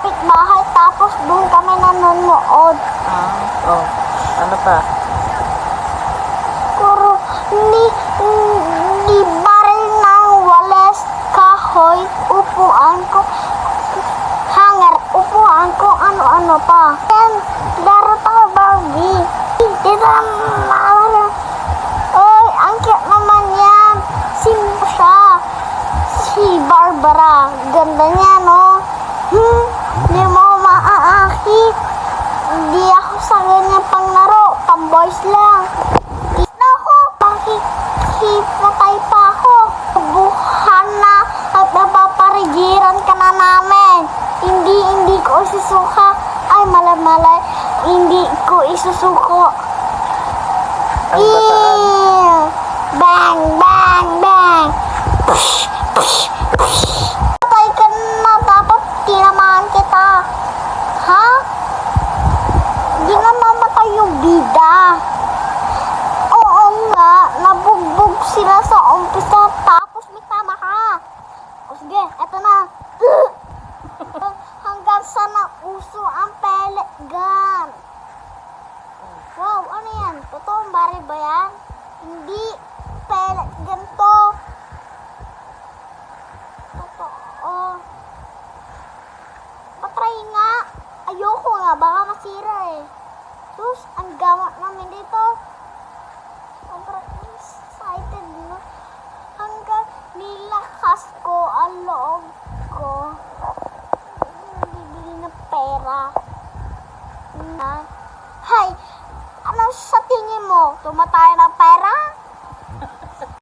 kapitbahay tapos doon kami nanonood. Oh. Ano pa? Puro ni baril ng walis, kahoy, upuan ko, hanger, upuan ko, ano-ano pa. Then, laro tayo Barbie. Dito oy, ang cute naman yan. Sino siya? Si Barbara. Ganda niya, no? Hindi mo ako maaakit. Hindi ako sa ganyan pang laro. Pang boys lang. Ito ako. Pakikipatay pa ako. Buhan na at napaparigiran ka na namin. Hindi ko isusuka. Ay, malay. Hindi ko isusuko. Ang bataan. Bang, bang, bang. Push, push, push. Patay ka na. Dapat tinamaan kita. Ha? Di na mamatay yung bida. Oo nga, nabugbog sila sa umpisa. Tapos may tama ka. O sige, eto na. Hanggang sa nauso ang pellet gun. Wow, ano yan? Totoong baril ba yan? Hindi. Pellet gun to. Totoo. Patry nga. Ayoko nga. Baka masira eh. Sus, ang gamot namin dito. Sobrang excited na. Hanggang nilakas ko ang loob ko. Bibili na pera. Hay, ano sa tingin mo? Tumatay ng pera?